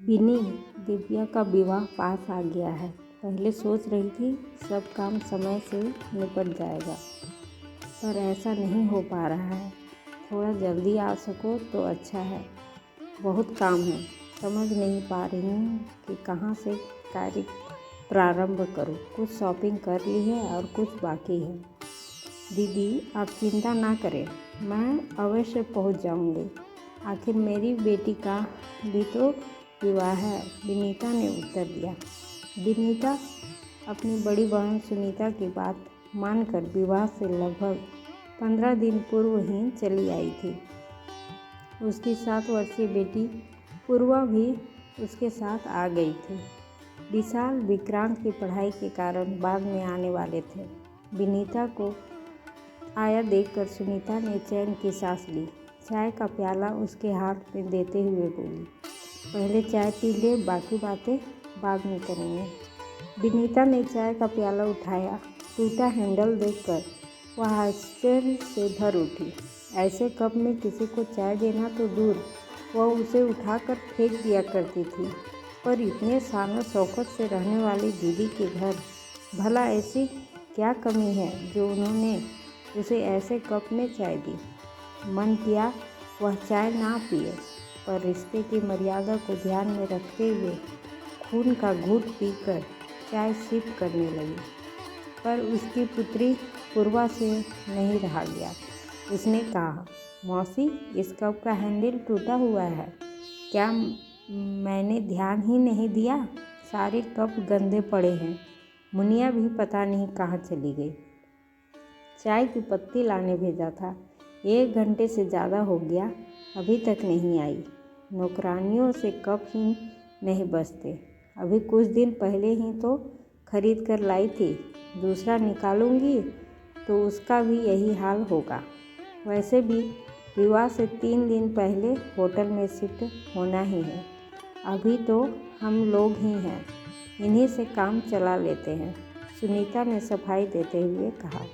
बिनी, दिव्या का विवाह पास आ गया है। पहले सोच रही थी सब काम समय से निपट जाएगा, पर ऐसा नहीं हो पा रहा है। थोड़ा जल्दी आ सको तो अच्छा है। बहुत काम है, समझ नहीं पा रही हूँ कि कहाँ से कार्य प्रारंभ करूँ। कुछ शॉपिंग कर ली है और कुछ बाकी है। दीदी, आप चिंता ना करें, मैं अवश्य पहुँच जाऊँगी। आखिर मेरी बेटी का भी तो विवाह है, विनीता ने उत्तर दिया। विनीता अपनी बड़ी बहन सुनीता की बात मानकर विवाह से लगभग 15 दिन पूर्व ही चली आई थी। उसकी 7 वर्षीय बेटी पूर्वा भी उसके साथ आ गई थी। विशाल विक्रांत की पढ़ाई के कारण बाद में आने वाले थे। विनीता को आया देखकर सुनीता ने चैन की सांस ली। चाय का प्याला उसके हाथ में देते हुए बोली, पहले चाय पी ले, बाकी बातें बाद में करेंगे। विनीता ने चाय का प्याला उठाया। टूटा हैंडल देखकर वह आश्चर्य से भर उठी। ऐसे कप में किसी को चाय देना तो दूर, वह उसे उठाकर फेंक दिया करती थी। पर इतने शान शौकत से रहने वाली दीदी के घर भला ऐसी क्या कमी है जो उन्होंने उसे ऐसे कप में चाय दी। मन किया वह चाय ना पिए, पर रिश्ते की मर्यादा को ध्यान में रखते हुए खून का घूंट पीकर चाय सिप करने लगी। पर उसकी पुत्री पूर्वा से नहीं रहा गया। उसने कहा, मौसी, इस कप का हैंडल टूटा हुआ है। क्या मैंने ध्यान ही नहीं दिया? सारे कप गंदे पड़े हैं। मुनिया भी पता नहीं कहाँ चली गई। चाय की पत्ती लाने भेजा था, 1 घंटे से ज़्यादा हो गया, अभी तक नहीं आई। नौकरानियों से कप ही नहीं बचते। अभी कुछ दिन पहले ही तो खरीद कर लाई थी। दूसरा निकालूंगी तो उसका भी यही हाल होगा। वैसे भी विवाह से 3 दिन पहले होटल में शिफ्ट होना ही है। अभी तो हम लोग ही हैं, इन्हीं से काम चला लेते हैं, सुनीता ने सफाई देते हुए कहा।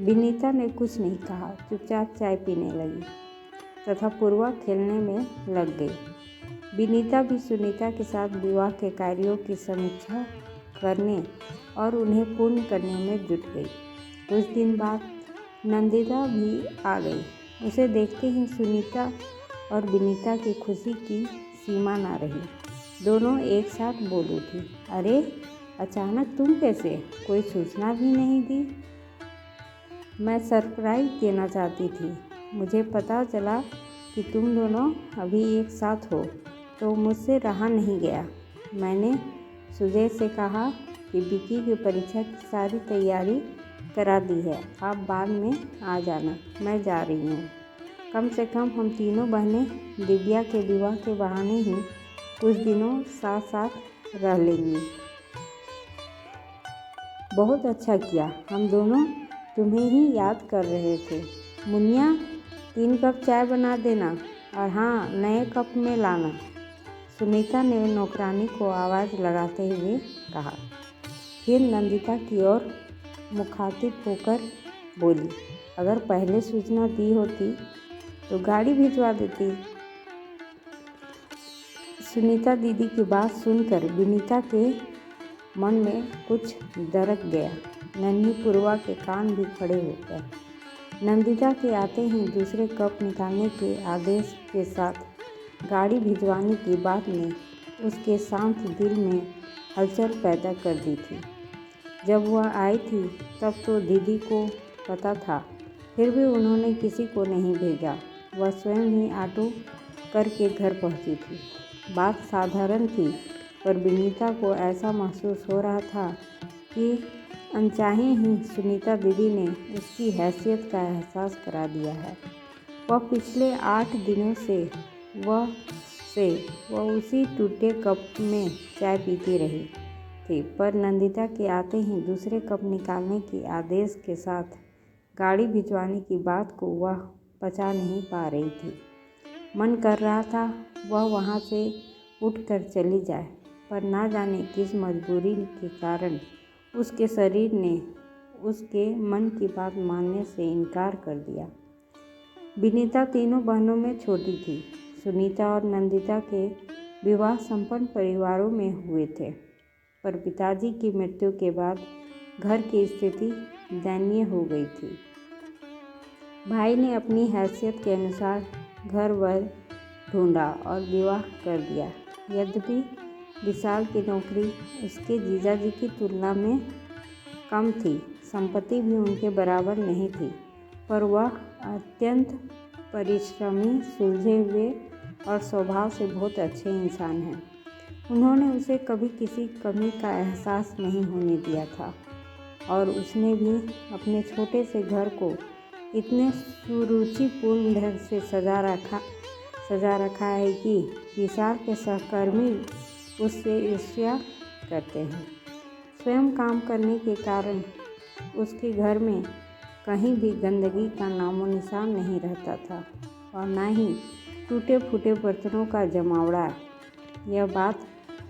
विनीता ने कुछ नहीं कहा, चुपचाप चाय पीने लगी तथा पूर्वा खेलने में लग गई। विनीता भी सुनीता के साथ विवाह के कार्यों की समीक्षा करने और उन्हें पूर्ण करने में जुट गई। कुछ दिन बाद नंदिता भी आ गई। उसे देखते ही सुनीता और विनीता की खुशी की सीमा ना रही। दोनों एक साथ बोल उठी, अरे अचानक तुम कैसे? कोई सूचना भी नहीं दी। मैं सरप्राइज देना चाहती थी। मुझे पता चला कि तुम दोनों अभी एक साथ हो तो मुझसे रहा नहीं गया। मैंने सुजय से कहा कि विकी की परीक्षा की सारी तैयारी करा दी है, आप बाद में आ जाना, मैं जा रही हूँ। कम से कम हम तीनों बहनें दिव्या के विवाह के बहाने ही कुछ दिनों साथ साथ रह लेंगी। बहुत अच्छा किया, हम दोनों तुम्हें ही याद कर रहे थे। मुनिया, 3 कप चाय बना देना और हाँ, नए कप में लाना, सुनीता ने नौकरानी को आवाज़ लगाते हुए कहा। फिर नंदिता की ओर मुखातिब होकर बोली, अगर पहले सूचना दी होती तो गाड़ी भिजवा देती। सुनीता दीदी की बात सुनकर विनीता के मन में कुछ दरक गया। नन्ही पूर्वा के कान भी खड़े हो गए। नंदिता के आते ही दूसरे कप निकालने के आदेश के साथ गाड़ी भिजवाने की बात ने उसके शांत दिल में हलचल पैदा कर दी थी। जब वह आई थी तब तो दीदी को पता था, फिर भी उन्होंने किसी को नहीं भेजा। वह स्वयं ही ऑटो करके घर पहुंची थी। बात साधारण थी, पर विनीता को ऐसा महसूस हो रहा था कि अनचाहे ही सुनीता दीदी ने उसकी हैसियत का एहसास करा दिया है। वह पिछले 8 दिनों से वह उसी टूटे कप में चाय पीती रही थी, पर नंदिता के आते ही दूसरे कप निकालने के आदेश के साथ गाड़ी भिजवाने की बात को वह पचा नहीं पा रही थी। मन कर रहा था वह वहाँ से उठकर चली जाए, पर ना जाने किस मजबूरी के कारण उसके शरीर ने उसके मन की बात मानने से इनकार कर दिया। विनीता तीनों बहनों में छोटी थी। सुनीता और नंदिता के विवाह संपन्न परिवारों में हुए थे, पर पिताजी की मृत्यु के बाद घर की स्थिति दयनीय हो गई थी। भाई ने अपनी हैसियत के अनुसार घर वर ढूंढा और विवाह कर दिया। यद्यपि विशाल की नौकरी उसके जीजाजी की तुलना में कम थी, संपत्ति भी उनके बराबर नहीं थी, पर वह अत्यंत परिश्रमी, सुलझे हुए और स्वभाव से बहुत अच्छे इंसान हैं। उन्होंने उसे कभी किसी कमी का एहसास नहीं होने दिया था और उसने भी अपने छोटे से घर को इतने सुरुचिपूर्ण ढंग से सजा रखा है कि विशाल के सहकर्मी उससे ईर्ष्या करते हैं। स्वयं काम करने के कारण उसके घर में कहीं भी गंदगी का नामो निशान नहीं रहता था और न ही टूटे फूटे बर्तनों का जमावड़ा। यह बात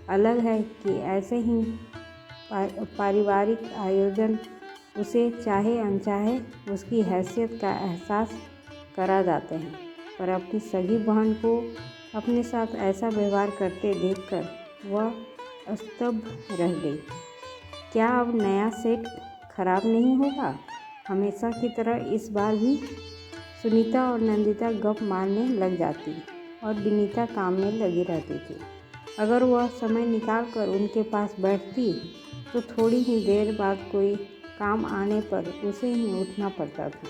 अलग है कि ऐसे ही पारिवारिक आयोजन उसे चाहे अनचाहे उसकी हैसियत का एहसास करा जाते हैं, पर अपनी सगी बहन को अपने साथ ऐसा व्यवहार करते देखकर वह स्तब्ध रह गई। क्या अब नया सेट खराब नहीं होगा? हमेशा की तरह इस बार भी सुनीता और नंदिता गप मारने लग जाती और विनीता काम में लगी रहती थी। अगर वह समय निकाल कर उनके पास बैठती तो थोड़ी ही देर बाद कोई काम आने पर उसे ही उठना पड़ता था।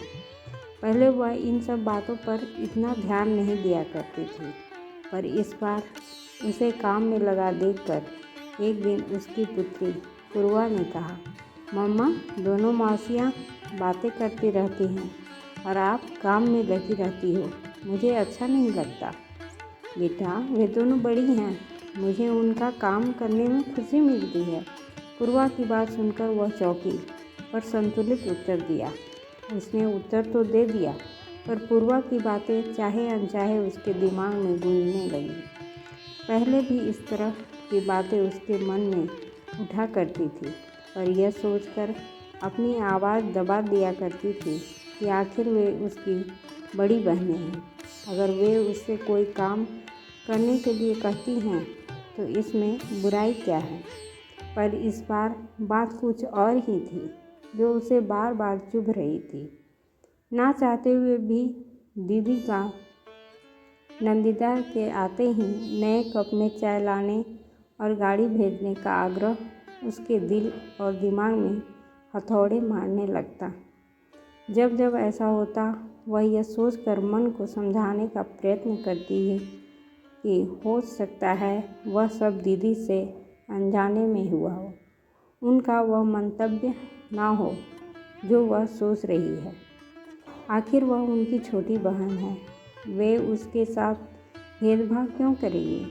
पहले वह इन सब बातों पर इतना ध्यान नहीं दिया करती थी, पर इस बार उसे काम में लगा देखकर एक दिन उसकी पुत्री पूर्वा ने कहा, मम्मा, दोनों मौसियाँ बातें करती रहती हैं और आप काम में लगी रहती हो, मुझे अच्छा नहीं लगता। बेटा, वे दोनों बड़ी हैं, मुझे उनका काम करने में खुशी मिलती है। पूर्वा की बात सुनकर वह चौंकी, पर संतुलित उत्तर दिया। उसने उत्तर तो दे दिया, पर पूर्वा की बातें चाहे अनचाहे उसके दिमाग में गूंजने लगीं। पहले भी इस तरह की बातें उसके मन में उठा करती थी, पर यह सोचकर अपनी आवाज़ दबा दिया करती थी कि आखिर वे उसकी बड़ी बहनें हैं। अगर वे उससे कोई काम करने के लिए कहती हैं तो इसमें बुराई क्या है। पर इस बार बात कुछ और ही थी जो उसे बार बार चुभ रही थी। ना चाहते हुए भी दीदी का नंदिता के आते ही नए कप में चाय लाने और गाड़ी भेजने का आग्रह उसके दिल और दिमाग में हथौड़े मारने लगता। जब जब ऐसा होता वह यह सोचकर मन को समझाने का प्रयत्न करती है कि हो सकता है वह सब दीदी से अनजाने में हुआ हो, उनका वह मंतव्य ना हो जो वह सोच रही है। आखिर वह उनकी छोटी बहन है, वे उसके साथ भेदभाव क्यों करेगी।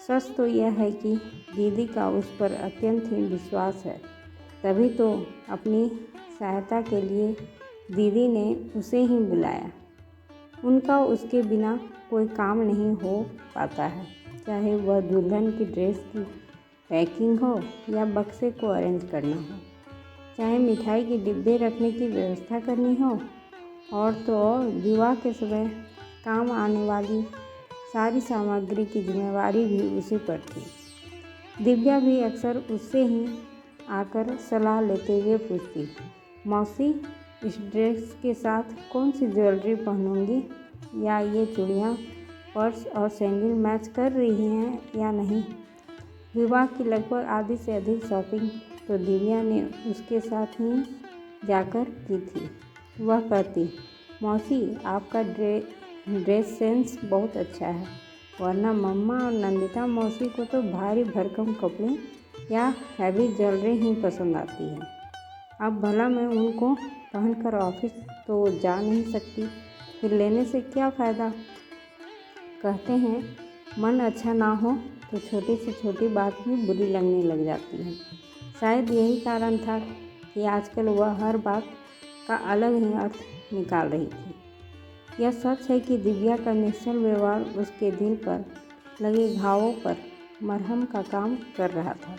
सच तो यह है कि दीदी का उस पर अत्यंत ही विश्वास है, तभी तो अपनी सहायता के लिए दीदी ने उसे ही बुलाया। उनका उसके बिना कोई काम नहीं हो पाता है, चाहे वह दुल्हन की ड्रेस की पैकिंग हो या बक्से को अरेंज करना हो, चाहे मिठाई के डिब्बे रखने की व्यवस्था करनी हो, और तो और विवाह के समय काम आने वाली सारी सामग्री की जिम्मेवारी भी उसी पर थी। दिव्या भी अक्सर उससे ही आकर सलाह लेते हुए पूछती, मौसी, इस ड्रेस के साथ कौन सी ज्वेलरी पहनूंगी, या ये चूड़ियाँ, पर्स और सैंडल मैच कर रही हैं या नहीं। विवाह की लगभग आधी से अधिक शॉपिंग तो दिव्या ने उसके साथ ही जाकर की थी। वह कहती, मौसी, आपका ड्रेस सेंस बहुत अच्छा है, वरना मम्मा और नंदिता मौसी को तो भारी भरकम कपड़े या हैवी ज्वेलरी ही पसंद आती है। अब भला मैं उनको पहनकर ऑफिस तो जा नहीं सकती, फिर लेने से क्या फ़ायदा। कहते हैं मन अच्छा ना हो तो छोटी से छोटी बात भी बुरी लगने लग जाती है। शायद यही कारण था कि आजकल वह हर बात का अलग ही अर्थ निकाल रही थी। यह सच है कि दिव्या का निश्चल व्यवहार उसके दिल पर लगे घावों पर मरहम का काम कर रहा था,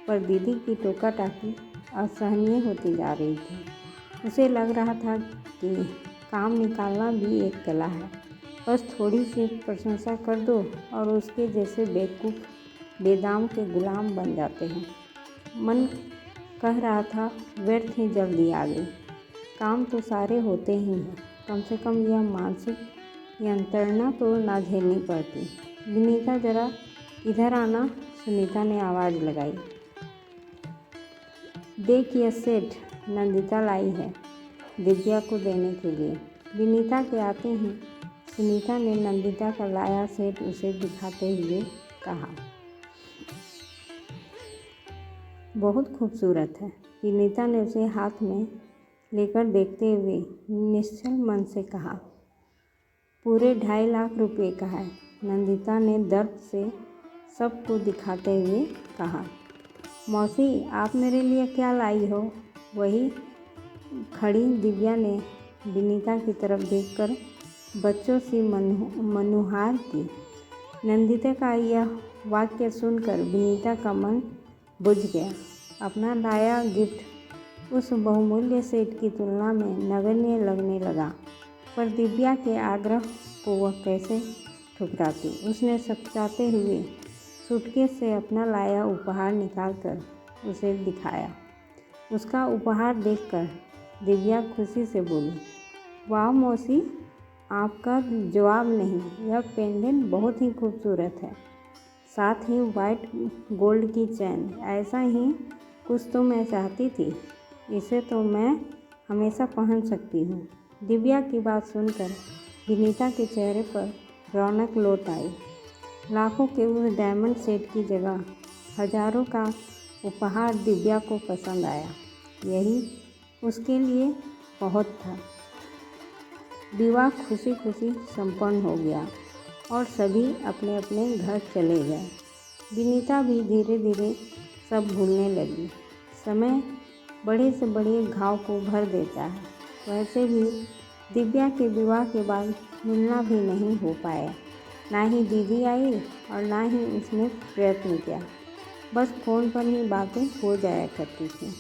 पर दीदी की टोका टाकी असहनीय होती जा रही थी। उसे लग रहा था कि काम निकालना भी एक कला है, बस थोड़ी सी प्रशंसा कर दो और उसके जैसे बेवकूफ़ बेदाम के गुलाम बन जाते हैं। मन कह रहा था व्यर्थ ही जल्दी आ गई। काम तो सारे होते ही हैं, कम से कम यह मानसिक यंत्रणा तो ना झेलनी पड़ती। विनीता जरा इधर आना, सुनीता ने आवाज़ लगाई। देख यह सेठ नंदिता लाई है दिव्या को देने के लिए। विनीता के आते ही सुनीता ने नंदिता का लाया सेट उसे दिखाते हुए कहा, बहुत खूबसूरत है। विनीता ने उसे हाथ में लेकर देखते हुए निश्चल मन से कहा, पूरे 2.5 लाख रुपए का है। नंदिता ने दर्द से सबको दिखाते हुए कहा, मौसी आप मेरे लिए क्या लाई हो? वही खड़ी दिव्या ने विनीता की तरफ देखकर बच्चों सी मनुहार की। नंदिता का यह वाक्य सुनकर विनीता का मन बुझ गया। अपना लाया गिफ्ट उस बहुमूल्य सेट की तुलना में नगण्य लगने लगा, पर दिव्या के आग्रह को वह कैसे ठुकराती। उसने सचाते हुए सूटकेस से अपना लाया उपहार निकालकर उसे दिखाया। उसका उपहार देखकर दिव्या खुशी से बोली, वाह मौसी, आपका जवाब नहीं, यह पेंडेंट बहुत ही खूबसूरत है, साथ ही वाइट गोल्ड की चैन। ऐसा ही कुछ तो मैं चाहती थी, इसे तो मैं हमेशा पहन सकती हूँ। दिव्या की बात सुनकर विनीता के चेहरे पर रौनक लौट आई। लाखों के उस डायमंड सेट की जगह हजारों का उपहार दिव्या को पसंद आया। यही उसके लिए बहुत था। विवाह खुशी खुशी संपन्न हो गया और सभी अपने अपने घर चले गए। विनीता भी धीरे धीरे सब भूलने लगी। समय बड़े से बड़े घाव को भर देता है। वैसे भी दिव्या के विवाह के बाद मिलना भी नहीं हो पाया। ना ही दीदी आई और ना ही उसने प्रयत्न किया। बस फ़ोन पर ही बातें हो जाया करती थी।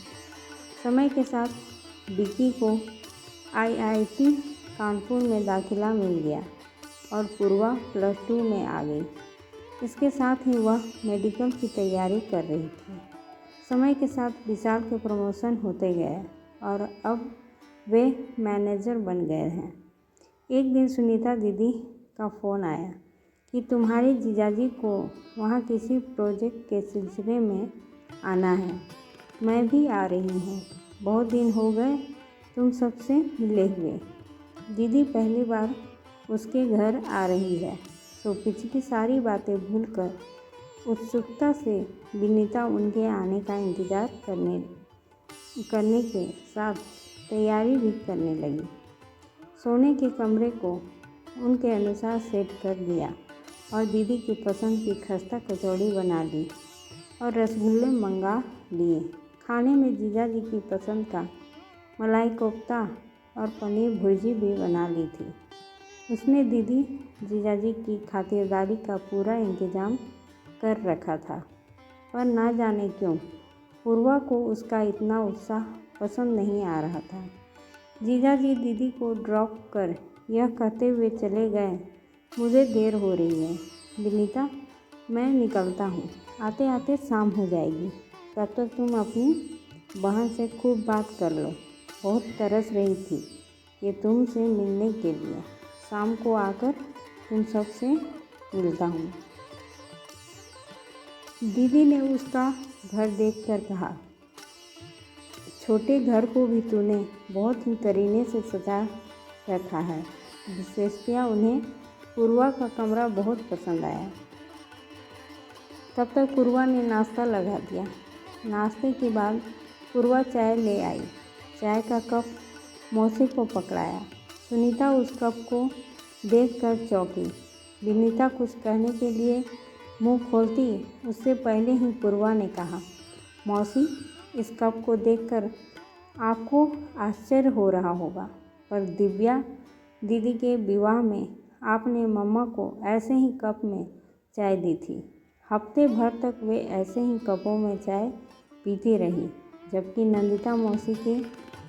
समय के साथ विक्की को IIT कानपुर में दाखिला मिल गया और पूर्वा +2 में आ गई। इसके साथ ही वह मेडिकल की तैयारी कर रही थी। समय के साथ विशाल के प्रमोशन होते गए और अब वे मैनेजर बन गए हैं। एक दिन सुनीता दीदी का फ़ोन आया कि तुम्हारे जीजाजी को वहाँ किसी प्रोजेक्ट के सिलसिले में आना है। मैं भी आ रही हूँ, बहुत दिन हो गए तुम सबसे मिले हुए। दीदी पहली बार उसके घर आ रही है, तो पिछली सारी बातें भूलकर उत्सुकता से विनीता उनके आने का इंतज़ार करने के साथ तैयारी भी करने लगी। सोने के कमरे को उनके अनुसार सेट कर दिया और दीदी की पसंद की खस्ता कचौड़ी बना ली और रसगुल्ले मंगा लिए। खाने में जीजाजी की पसंद का मलाई कोफ्ता और पनीर भुर्जी भी बना ली थी। उसने दीदी जीजाजी की खातिरदारी का पूरा इंतज़ाम कर रखा था, पर ना जाने क्यों पूर्वा को उसका इतना उत्साह पसंद नहीं आ रहा था। जीजाजी दीदी को ड्रॉप कर यह कहते हुए चले गए, मुझे देर हो रही है विनीता, मैं निकलता हूँ, आते आते शाम हो जाएगी। तब तक तुम अपनी बहन से खूब बात कर लो, बहुत तरस रही थी ये तुमसे मिलने के लिए। शाम को आकर तुम सबसे मिलता हूँ। दीदी ने उसका घर देखकर कहा, छोटे घर को भी तूने बहुत ही करीने से सजा रखा है। विशेषतः उन्हें पूर्वा का कमरा बहुत पसंद आया। तब तक पूर्वा ने नाश्ता लगा दिया। नाश्ते के बाद पूर्वा चाय ले आई। चाय का कप मौसी को पकड़ाया। सुनीता उस कप को देखकर चौंकी। विनीता कुछ कहने के लिए मुंह खोलती उससे पहले ही पूर्वा ने कहा, मौसी इस कप को देखकर आपको आश्चर्य हो रहा होगा, पर दिव्या दीदी के विवाह में आपने मम्मा को ऐसे ही कप में चाय दी थी। हफ्ते भर तक वे ऐसे ही कपों में चाय पीती रही, जबकि नंदिता मौसी के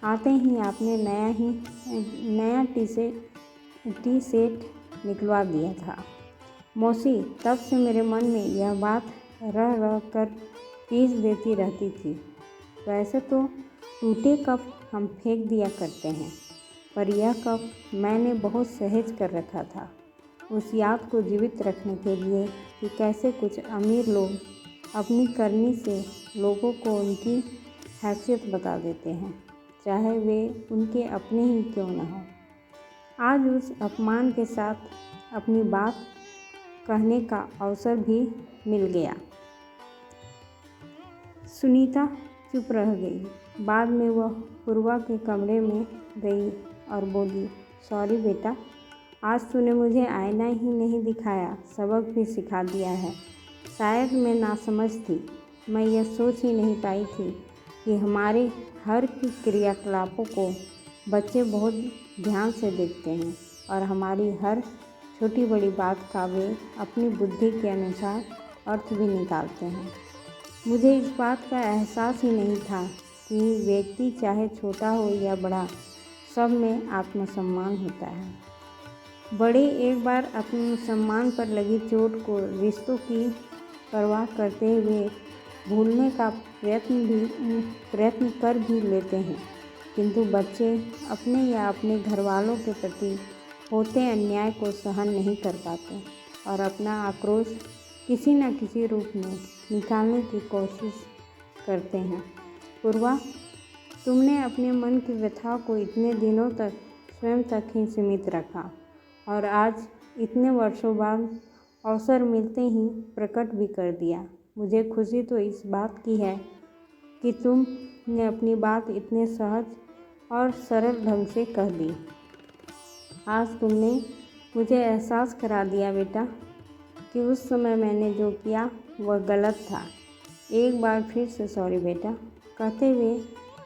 आते ही आपने नया टी सेट निकलवा दिया था। मौसी तब से मेरे मन में यह बात रह रह कर पीस देती रहती थी। वैसे तो टूटे कप हम फेंक दिया करते हैं, पर यह कप मैंने बहुत सहेज कर रखा था, उस याद को जीवित रखने के लिए कि कैसे कुछ अमीर लोग अपनी करनी से लोगों को उनकी हैसियत बता देते हैं, चाहे वे उनके अपने ही क्यों न हो। आज उस अपमान के साथ अपनी बात कहने का अवसर भी मिल गया। सुनीता चुप रह गई। बाद में वह पूर्वा के कमरे में गई और बोली, सॉरी बेटा, आज तूने मुझे आईना ही नहीं दिखाया, सबक भी सिखा दिया है। शायद मैं नासमझ थी, मैं यह सोच ही नहीं पाई थी कि हमारे हर क्रियाकलापों को बच्चे बहुत ध्यान से देखते हैं और हमारी हर छोटी बड़ी बात का वे अपनी बुद्धि के अनुसार अर्थ भी निकालते हैं। मुझे इस बात का एहसास ही नहीं था कि व्यक्ति चाहे छोटा हो या बड़ा, सब में आत्मसम्मान होता है। बड़े एक बार आत्मसम्मान पर लगी चोट को रिश्तों की परवाह करते हुए भूलने का प्रयत्न कर भी लेते हैं, किंतु बच्चे अपने या अपने घर वालों के प्रति होते अन्याय को सहन नहीं कर पाते और अपना आक्रोश किसी न किसी रूप में निकालने की कोशिश करते हैं। पूर्वा, तुमने अपने मन की व्यथा को इतने दिनों तक स्वयं तक ही सीमित रखा और आज इतने वर्षों बाद अवसर मिलते ही प्रकट भी कर दिया। मुझे खुशी तो इस बात की है कि तुमने अपनी बात इतने सहज और सरल ढंग से कह दी। आज तुमने मुझे एहसास करा दिया बेटा कि उस समय मैंने जो किया वह गलत था। एक बार फिर से सॉरी बेटा, कहते हुए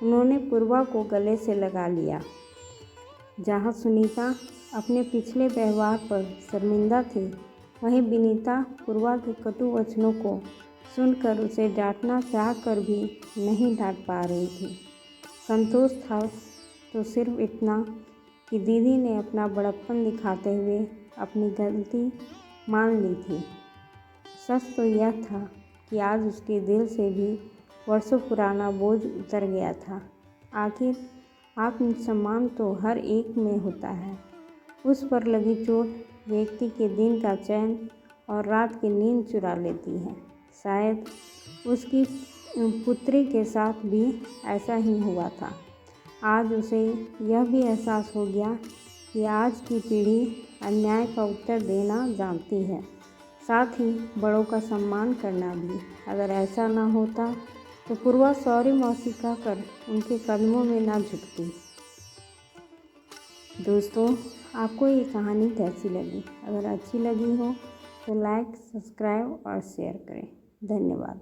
उन्होंने पूर्वा को गले से लगा लिया। जहाँ सुनीता अपने पिछले व्यवहार पर शर्मिंदा थी, वहीं विनीता पूर्वा के कटु वचनों को सुनकर उसे डांटना चाहकर भी नहीं डांट पा रही थी। संतोष था तो सिर्फ इतना कि दीदी ने अपना बड़प्पन दिखाते हुए अपनी गलती मान ली थी। सच तो यह था कि आज उसके दिल से भी वर्षों पुराना बोझ उतर गया था। आखिर आत्मसम्मान तो हर एक में होता है। उस पर लगी चोट व्यक्ति के दिन का चैन और रात की नींद चुरा लेती है। शायद उसकी पुत्री के साथ भी ऐसा ही हुआ था। आज उसे यह भी एहसास हो गया कि आज की पीढ़ी अन्याय का उत्तर देना जानती है, साथ ही बड़ों का सम्मान करना भी। अगर ऐसा ना होता तो पूर्वा सॉरी मौसी कहकर उनके कदमों में ना झुकती। दोस्तों, आपको ये कहानी कैसी लगी? अगर अच्छी लगी हो तो लाइक, सब्सक्राइब और शेयर करें। धन्यवाद।